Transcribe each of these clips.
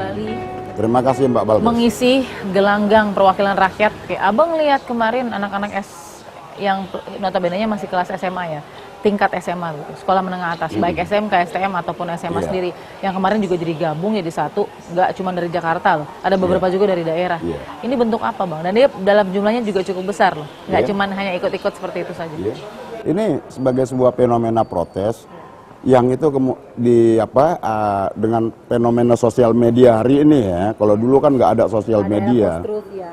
kembali. Terima kasih Mbak Balkis. Mengisi gelanggang perwakilan rakyat. Oke, Abang lihat kemarin anak-anak yang notabene-nya masih kelas SMA ya, tingkat SMA gitu, sekolah menengah atas, baik SMK, STM ataupun SMA sendiri. Yang kemarin juga jadi gabung jadi satu, nggak cuma dari Jakarta loh, ada beberapa juga dari daerah. Ini bentuk apa Bang? Dan dia dalam jumlahnya juga cukup besar loh, nggak cuma hanya ikut-ikut seperti itu saja. Ini sebagai sebuah fenomena protes yang itu dengan fenomena sosial media hari ini ya. Kalau dulu kan nggak ada sosial media.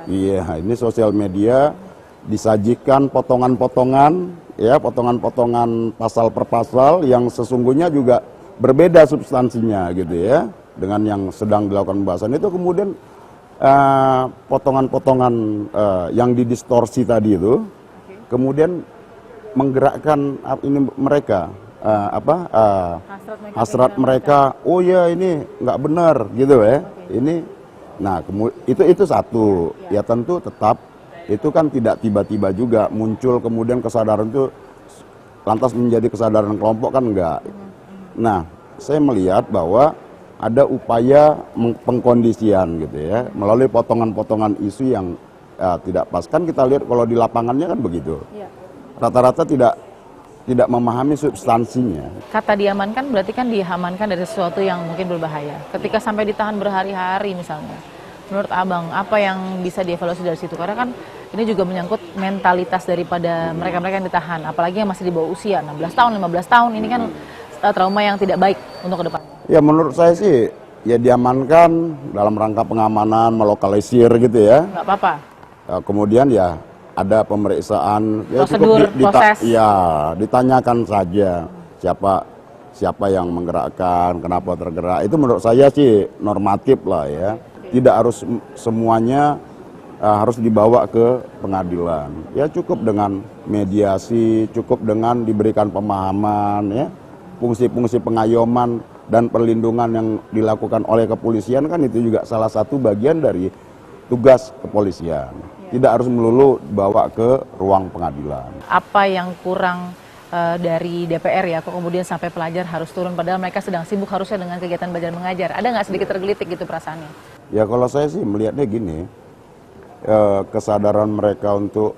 Iya, ini sosial media disajikan potongan-potongan ya, potongan-potongan pasal per pasal yang sesungguhnya juga berbeda substansinya gitu ya dengan yang sedang dilakukan pembahasan. Itu kemudian potongan-potongan yang didistorsi tadi itu kemudian menggerakkan ini mereka hasrat mereka, oh ya ini nggak benar gitu ya. Ini, nah itu satu ya, tentu tetap itu kan tidak tiba-tiba juga muncul kemudian kesadaran itu lantas menjadi kesadaran kelompok kan enggak. Nah, saya melihat bahwa ada upaya pengkondisian gitu ya melalui potongan-potongan isu yang tidak pas. Kan kita lihat kalau di lapangannya kan begitu. Rata-rata tidak memahami substansinya. Kata diamankan berarti kan diamankan dari sesuatu yang mungkin berbahaya. Ketika sampai ditahan berhari-hari misalnya, menurut Abang apa yang bisa dievaluasi dari situ? Karena kan ini juga menyangkut mentalitas daripada mereka-mereka yang ditahan, apalagi yang masih di bawah usia 16 tahun, 15 tahun. Ini kan trauma yang tidak baik untuk ke depan. Ya menurut saya sih ya diamankan dalam rangka pengamanan, melokalisir gitu ya. Nggak apa-apa. Kemudian ya ada pemeriksaan, ya prosedur, proses. Ya ditanyakan saja siapa yang menggerakkan, kenapa tergerak. Itu menurut saya sih normatif lah ya. Tidak harus semuanya harus dibawa ke pengadilan. Ya cukup dengan mediasi, cukup dengan diberikan pemahaman ya. Fungsi-fungsi pengayoman dan perlindungan yang dilakukan oleh kepolisian kan itu juga salah satu bagian dari tugas kepolisian. Tidak harus melulu bawa ke ruang pengadilan. Apa yang kurang dari DPR ya, kok kemudian sampai pelajar harus turun padahal mereka sedang sibuk harusnya dengan kegiatan belajar mengajar. Ada nggak sedikit tergelitik gitu perasaannya? Ya kalau saya sih melihatnya gini, kesadaran mereka untuk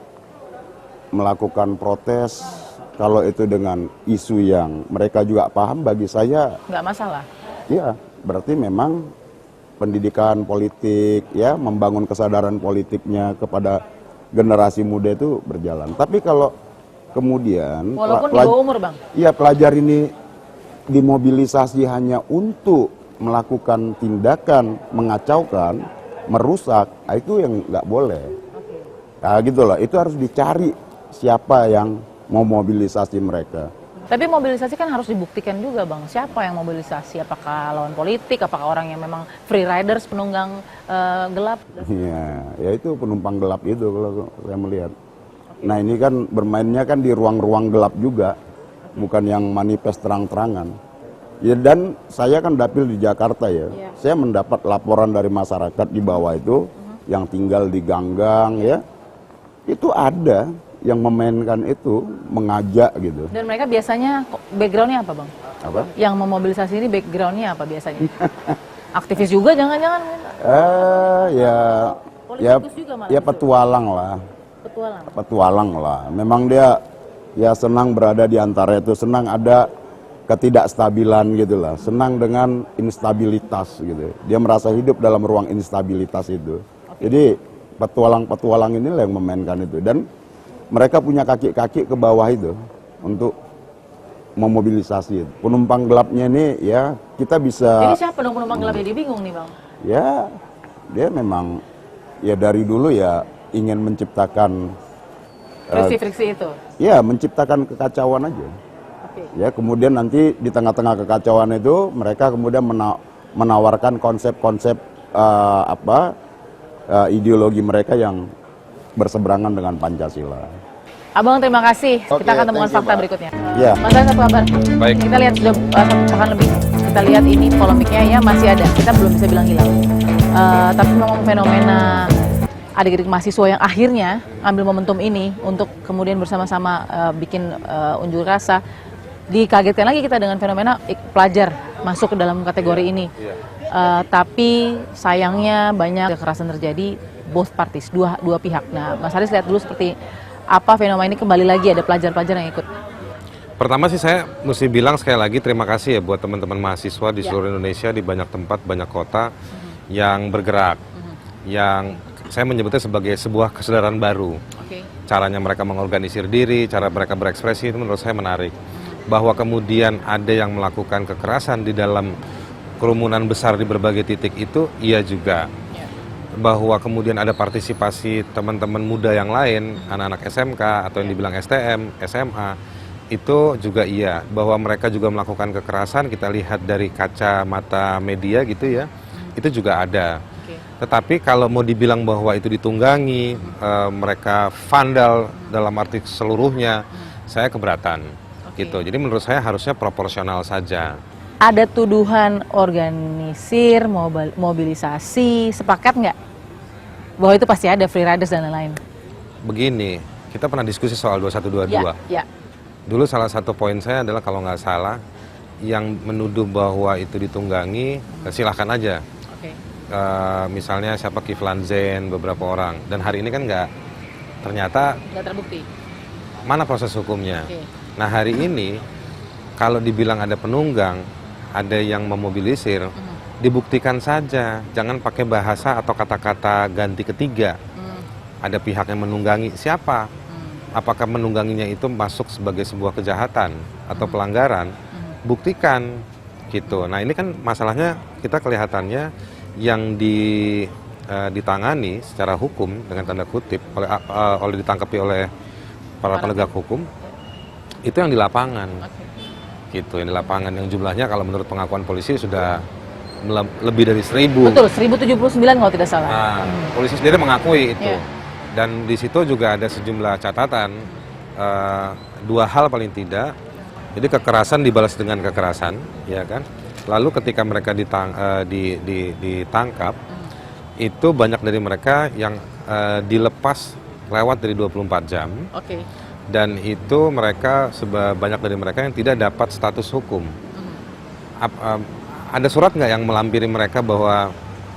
melakukan protes, kalau itu dengan isu yang mereka juga paham, bagi saya nggak masalah. Ya, berarti memang pendidikan politik ya, membangun kesadaran politiknya kepada generasi muda itu berjalan. Tapi kalau kemudian walaupun di bawah umur Bang, iya pelajar ini dimobilisasi hanya untuk melakukan tindakan mengacaukan, merusak, itu yang nggak boleh. Nah gitu loh, itu harus dicari siapa yang mau mobilisasi mereka. Tapi mobilisasi kan harus dibuktikan juga Bang, siapa yang mobilisasi, apakah lawan politik, apakah orang yang memang free riders, penunggang gelap? Iya, ya itu penumpang gelap itu kalau saya melihat. Nah ini kan bermainnya kan di ruang-ruang gelap juga, bukan yang manifest terang-terangan. Ya dan saya kan dapil di Jakarta ya, saya mendapat laporan dari masyarakat di bawah itu, yang tinggal di ganggang ya, itu ada yang memainkan itu, mengajak gitu. Dan mereka biasanya backgroundnya apa Bang? Apa? Yang memobilisasi ini backgroundnya apa biasanya? Aktivis juga jangan-jangan? Ya petualang lah. Petualang lah. Memang dia ya senang berada di antara itu, senang ada ketidakstabilan gitu lah, senang dengan instabilitas gitu. Dia merasa hidup dalam ruang instabilitas itu. Jadi petualang-petualang inilah yang memainkan itu, dan mereka punya kaki-kaki ke bawah itu untuk memobilisasi. Penumpang gelapnya ini ya kita bisa. Jadi siapa dong penumpang gelapnya? Dia bingung nih Bang. Ya, dia memang ya dari dulu ya ingin menciptakan friksi-friksi itu. Ya, menciptakan kekacauan aja. Ya, kemudian nanti di tengah-tengah kekacauan itu mereka kemudian menawarkan konsep-konsep ideologi mereka yang berseberangan dengan Pancasila. Abang terima kasih. Kita akan temukan fakta berikutnya. Mas Ren, satu kabar. Baik. Kita lihat sudah 1 pekan lebih. Kita lihat ini polemiknya ya masih ada. Kita belum bisa bilang hilang. Tapi memang fenomena adik-adik mahasiswa yang akhirnya ambil momentum ini untuk kemudian bersama-sama bikin unjuk rasa. Dikagetkan lagi kita dengan fenomena pelajar masuk ke dalam kategori ini. Tapi sayangnya banyak kekerasan terjadi both parties, dua pihak. Nah, Mas Haris lihat dulu seperti apa fenomena ini, kembali lagi ada pelajar-pelajar yang ikut. Pertama sih saya mesti bilang sekali lagi terima kasih ya buat teman-teman mahasiswa di seluruh Indonesia, di banyak tempat, banyak kota yang bergerak, yang saya menyebutnya sebagai sebuah kesadaran baru. Caranya mereka mengorganisir diri, cara mereka berekspresi itu menurut saya menarik. Bahwa kemudian ada yang melakukan kekerasan di dalam kerumunan besar di berbagai titik itu, iya juga. Bahwa kemudian ada partisipasi teman-teman muda yang lain, anak-anak SMK atau yang dibilang STM, SMA, itu juga iya. Bahwa mereka juga melakukan kekerasan, kita lihat dari kacamata media gitu ya, itu juga ada. Tetapi kalau mau dibilang bahwa itu ditunggangi, mereka vandal dalam arti seluruhnya, saya keberatan. Gitu. Jadi menurut saya harusnya proporsional saja. Ada tuduhan organisir, mobilisasi, sepakat nggak bahwa itu pasti ada free riders dan lain-lain? Begini, kita pernah diskusi soal 2122. Ya. Dulu salah satu poin saya adalah kalau nggak salah, yang menuduh bahwa itu ditunggangi, silahkan aja. Misalnya siapa Kiflan Zain, beberapa orang. Dan hari ini kan ternyata nggak terbukti. Mana proses hukumnya? Nah hari ini, kalau dibilang ada penunggang, ada yang memobilisir, dibuktikan saja. Jangan pakai bahasa atau kata-kata ganti ketiga. Ada pihak yang menunggangi, siapa? Apakah menungganginya itu masuk sebagai sebuah kejahatan atau pelanggaran? Buktikan, gitu. Nah ini kan masalahnya kita kelihatannya yang ditangani secara hukum dengan tanda kutip oleh ditangkapi oleh para penegak hukum itu yang di lapangan, gitu. Yang di lapangan yang jumlahnya kalau menurut pengakuan polisi sudah lebih dari 1000. Betul, 1079 kalau tidak salah. Nah, polisi sendiri mengakui itu. Dan di situ juga ada sejumlah catatan, dua hal paling tidak. Jadi kekerasan dibalas dengan kekerasan, ya kan? Lalu ketika mereka ditangkap, itu banyak dari mereka yang dilepas lewat dari 24 jam. Dan itu mereka, banyak dari mereka yang tidak dapat status hukum. Ada surat nggak yang melampiri mereka bahwa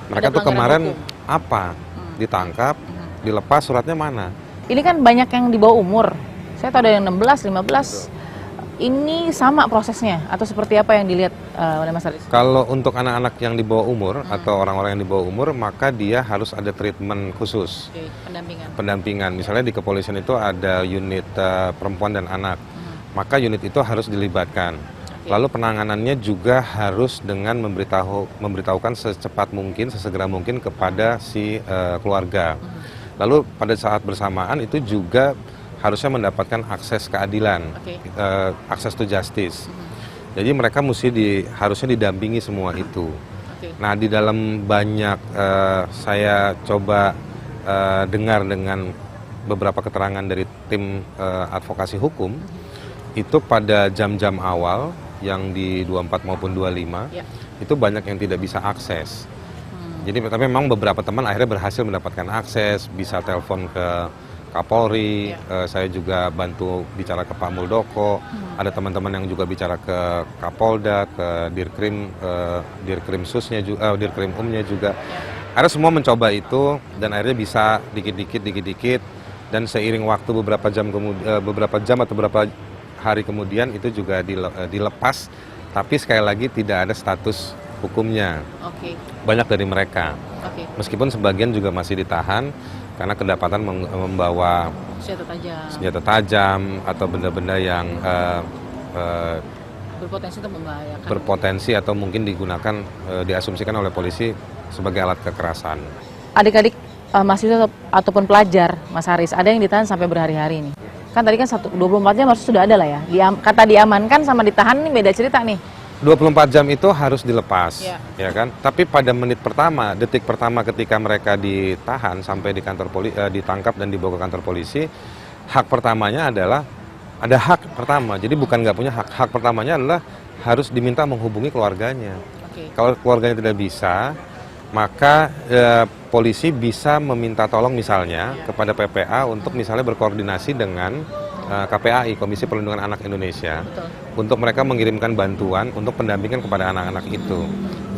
mereka tuh kemarin ditangkap, dilepas, suratnya mana? Ini kan banyak yang di bawah umur. Saya tahu ada yang 16, 15. Ini sama prosesnya atau seperti apa yang dilihat oleh Mas Haris? Kalau untuk anak-anak yang di bawah umur atau orang-orang yang di bawah umur, maka dia harus ada treatment khusus. Pendampingan. Misalnya di kepolisian itu ada unit perempuan dan anak. Maka unit itu harus dilibatkan. Lalu penanganannya juga harus dengan memberitahukan secepat mungkin, sesegera mungkin kepada si keluarga. Lalu pada saat bersamaan itu juga harusnya mendapatkan akses keadilan, akses to justice. Jadi mereka harusnya didampingi semua itu. Nah di dalam banyak saya coba dengar dengan beberapa keterangan dari tim advokasi hukum, itu pada jam-jam awal yang di 24 maupun 25, itu banyak yang tidak bisa akses. Jadi tapi memang beberapa teman akhirnya berhasil mendapatkan akses, bisa telepon ke Kapolri, saya juga bantu bicara ke Pak Muldoko, ada teman-teman yang juga bicara ke Kapolda, ke Dirkrim Susnya juga, Dirkrim Umnya juga. Akhirnya semua mencoba itu dan akhirnya bisa dikit-dikit, dan seiring waktu beberapa jam atau beberapa hari kemudian itu juga dilepas, tapi sekali lagi tidak ada status hukumnya. Banyak dari mereka, meskipun sebagian juga masih ditahan karena kedapatan membawa senjata tajam atau benda-benda yang berpotensi untuk membahayakan. Berpotensi atau mungkin digunakan, diasumsikan oleh polisi sebagai alat kekerasan. Adik-adik mahasiswa ataupun pelajar, Mas Haris, ada yang ditahan sampai berhari-hari nih. Kan tadi kan 24 jam harus sudah ada lah ya. Kata diamankan sama ditahan ini beda cerita nih. 24 jam itu harus dilepas, ya kan? Tapi pada menit pertama, detik pertama ketika mereka ditahan sampai di kantor ditangkap dan dibawa ke kantor polisi, hak pertamanya adalah ada hak pertama. Jadi bukan nggak punya hak. Hak pertamanya adalah harus diminta menghubungi keluarganya. Kalau keluarganya tidak bisa, maka polisi bisa meminta tolong misalnya kepada PPA untuk misalnya berkoordinasi dengan KPAI, Komisi Perlindungan Anak Indonesia, untuk mereka mengirimkan bantuan untuk pendampingan kepada anak-anak itu.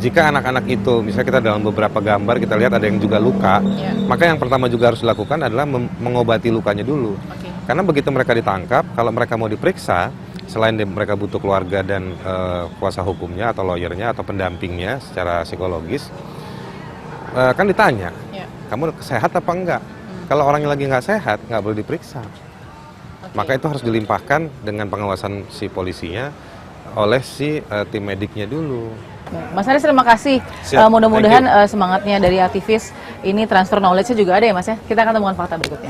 Jika anak-anak itu, misalnya kita dalam beberapa gambar kita lihat ada yang juga luka, maka yang pertama juga harus dilakukan adalah mengobati lukanya dulu. Karena begitu mereka ditangkap, kalau mereka mau diperiksa, selain mereka butuh keluarga dan kuasa hukumnya atau lawyernya atau pendampingnya secara psikologis, kan ditanya, kamu sehat apa enggak? Kalau orangnya lagi nggak sehat, nggak boleh diperiksa. Maka itu harus dilimpahkan dengan pengawasan si polisinya oleh si tim mediknya dulu. Mas Haris, terima kasih. Mudah-mudahan semangatnya dari aktivis ini transfer knowledge-nya juga ada ya Mas ya. Kita akan temukan fakta berikutnya.